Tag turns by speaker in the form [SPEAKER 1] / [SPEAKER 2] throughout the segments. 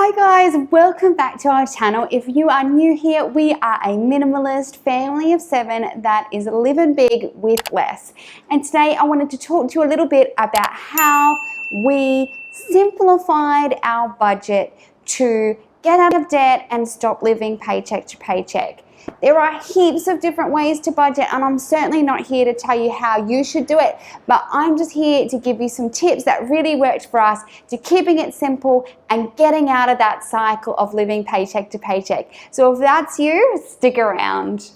[SPEAKER 1] Hi guys, welcome back to our channel. If you are new here, we are a minimalist family of 7 that is living big with less. And today I wanted to talk to you a little bit about how we simplified our budget to get out of debt and stop living paycheck to paycheck. There are heaps of different ways to budget, and I'm certainly not here to tell you how you should do it, but I'm just here to give you some tips that really worked for us to keeping it simple and getting out of that cycle of living paycheck to paycheck. So if that's you, stick around.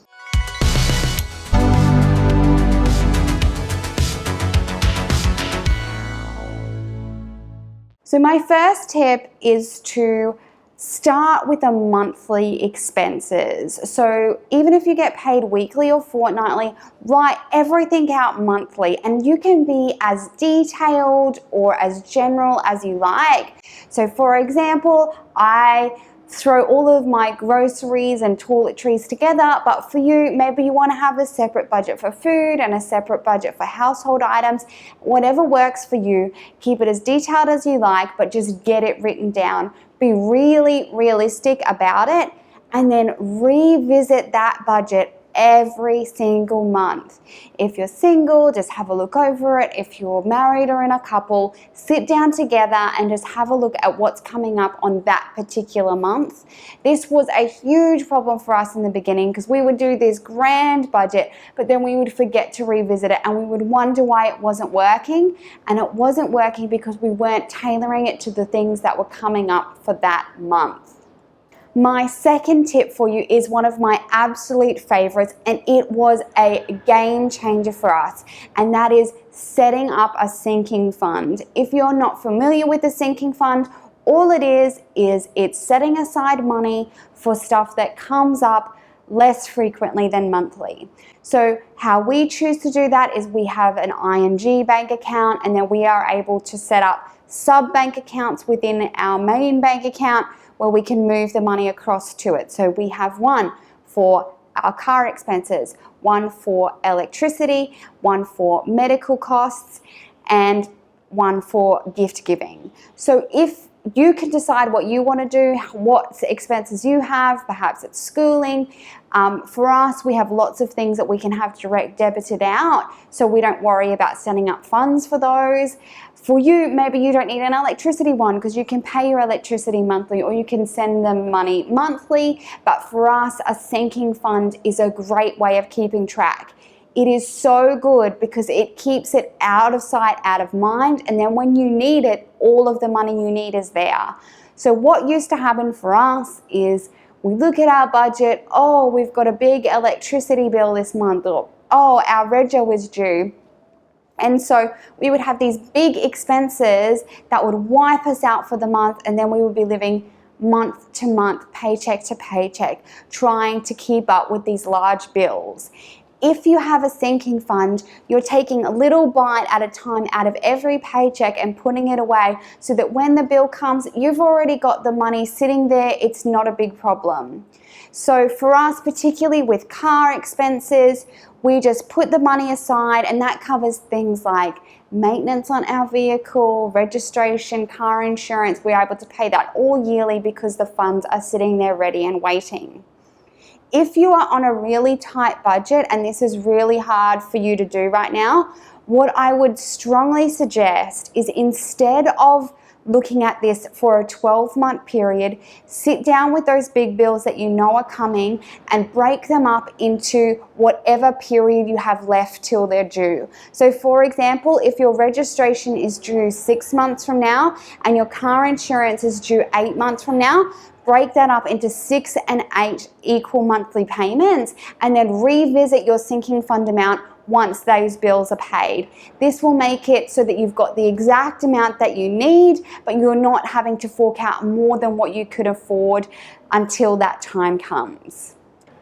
[SPEAKER 1] So my first tip is to start with the monthly expenses. So even if you get paid weekly or fortnightly, write everything out monthly, and you can be as detailed or as general as you like. So for example, I throw all of my groceries and toiletries together, but for you, maybe you want to have a separate budget for food and a separate budget for household items. Whatever works for you, keep it as detailed as you like, but just get it written down. Be really realistic about it, and then revisit that budget every single month. If you're single, just have a look over it. If you're married or in a couple, sit down together and just have a look at what's coming up on that particular month. This was a huge problem for us in the beginning because we would do this grand budget, but then we would forget to revisit it and we would wonder why it wasn't working. And it wasn't working because we weren't tailoring it to the things that were coming up for that month. My second tip for you is one of my absolute favorites, and it was a game changer for us, and that is setting up a sinking fund. If you're not familiar with the sinking fund, all it is it's setting aside money for stuff that comes up less frequently than monthly. So how we choose to do that is we have an ING bank account, and then we are able to set up sub bank accounts within our main bank account where we can move the money across to it. So we have one for our car expenses, one for electricity, one for medical costs, and one for gift giving. So if you can decide what you want to do, what expenses you have, perhaps it's schooling. For us, we have lots of things that we can have direct debited out, so we don't worry about setting up funds for those. For you, maybe you don't need an electricity one because you can pay your electricity monthly or you can send them money monthly. But for us, a sinking fund is a great way of keeping track. It is so good because it keeps it out of sight, out of mind, and then when you need it, all of the money you need is there. So what used to happen for us is we look at our budget, oh, we've got a big electricity bill this month, or oh, our rego is due. And so we would have these big expenses that would wipe us out for the month, and then we would be living month to month, paycheck to paycheck, trying to keep up with these large bills. If you have a sinking fund, you're taking a little bite at a time out of every paycheck and putting it away so that when the bill comes, you've already got the money sitting there. It's not a big problem. So for us, particularly with car expenses, we just put the money aside, and that covers things like maintenance on our vehicle, registration, car insurance. We're able to pay that all yearly because the funds are sitting there ready and waiting. If you are on a really tight budget and this is really hard for you to do right now, what I would strongly suggest is instead of looking at this for a 12-month period, sit down with those big bills that you know are coming and break them up into whatever period you have left till they're due. So for example, if your registration is due 6 months from now and your car insurance is due 8 months from now, break that up into 6 and 8 equal monthly payments, and then revisit your sinking fund amount once those bills are paid. This will make it so that you've got the exact amount that you need, but you're not having to fork out more than what you could afford until that time comes.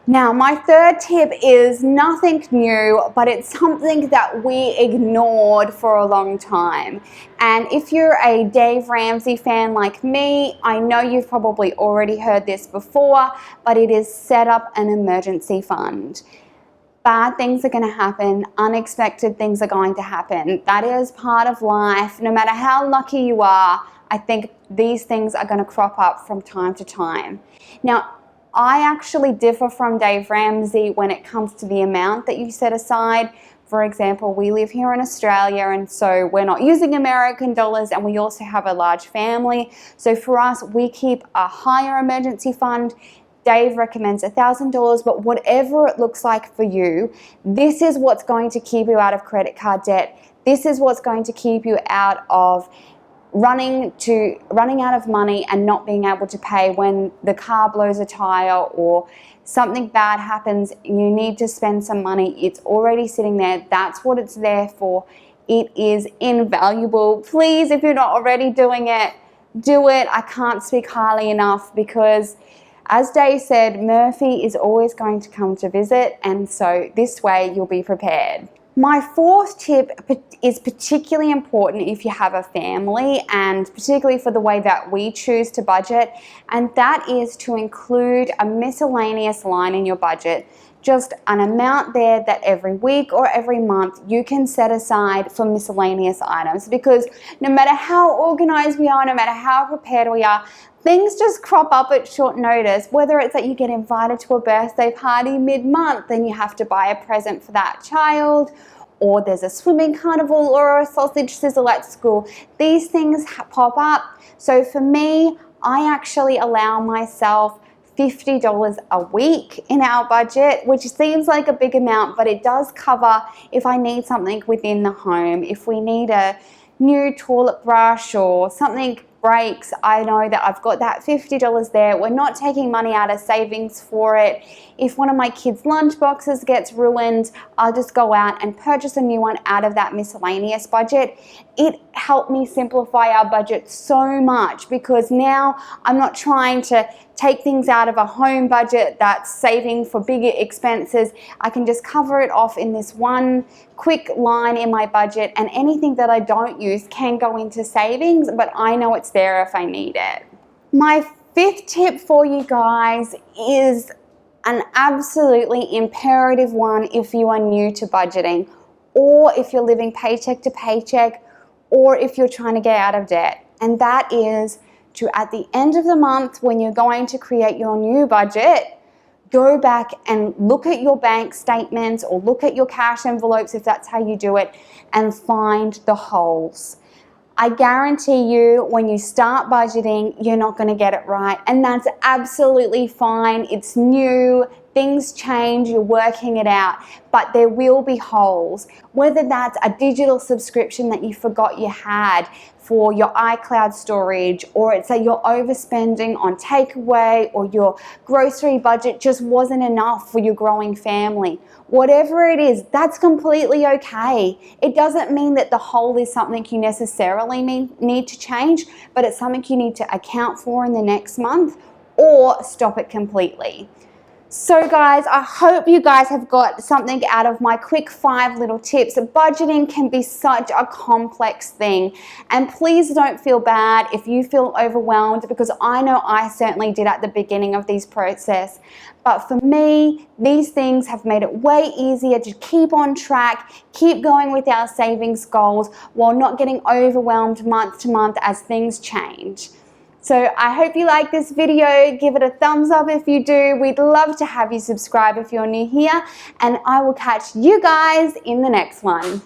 [SPEAKER 1] Now, my third tip is nothing new, but it's something that we ignored for a long time. And if you're a Dave Ramsey fan like me, I know you've probably already heard this before, but it is set up an emergency fund. Bad things are going to happen, unexpected things are going to happen. That is part of life. No matter how lucky you are, I think these things are going to crop up from time to time. Now, I actually differ from Dave Ramsey when it comes to the amount that you set aside. For example, we live here in Australia, and so we're not using American dollars, and we also have a large family. So for us, we keep a higher emergency fund. Dave recommends $1,000, but whatever it looks like for you, this is what's going to keep you out of credit card debt. This is what's going to keep you out of running out of money and not being able to pay when the car blows a tire or something bad happens. You need to spend some money. It's already sitting there. That's what it's there for. It is invaluable. Please, if you're not already doing it, do it. I can't speak highly enough, because as Dave said, Murphy is always going to come to visit, and so this way you'll be prepared. My fourth tip is particularly important if you have a family, and particularly for the way that we choose to budget, and that is to include a miscellaneous line in your budget. Just an amount there that every week or every month you can set aside for miscellaneous items, because no matter how organized we are, no matter how prepared we are, things just crop up at short notice. Whether it's that you get invited to a birthday party mid-month and you have to buy a present for that child, or there's a swimming carnival or a sausage sizzle at school. These things pop up. So for me, I actually allow myself $50 a week in our budget, which seems like a big amount, but it does cover if I need something within the home. If we need a new toilet brush or something breaks, I know that I've got that $50 there. We're not taking money out of savings for it. If one of my kids' lunch boxes gets ruined, I'll just go out and purchase a new one out of that miscellaneous budget. It helped me simplify our budget so much, because now I'm not trying to take things out of a home budget that's saving for bigger expenses. I can just cover it off in this one quick line in my budget, and anything that I don't use can go into savings, but I know it's there if I need it. My fifth tip for you guys is an absolutely imperative one if you are new to budgeting, or if you're living paycheck to paycheck, or if you're trying to get out of debt. And that is to, at the end of the month, when you're going to create your new budget, go back and look at your bank statements or look at your cash envelopes, if that's how you do it, and find the holes. I guarantee you, when you start budgeting, you're not going to get it right, and that's absolutely fine. It's new, things change, you're working it out, but there will be holes. Whether that's a digital subscription that you forgot you had for your iCloud storage, or it's that you're overspending on takeaway, or your grocery budget just wasn't enough for your growing family. Whatever it is, that's completely okay. It doesn't mean that the hole is something you necessarily need to change, but it's something you need to account for in the next month, or stop it completely. So guys, I hope you guys have got something out of my quick 5 little tips. Budgeting can be such a complex thing, and please don't feel bad if you feel overwhelmed, because I know I certainly did at the beginning of this process. But for me, these things have made it way easier to keep on track, keep going with our savings goals while not getting overwhelmed month to month as things change. So I hope you like this video. Give it a thumbs up if you do. We'd love to have you subscribe if you're new here, and I will catch you guys in the next one.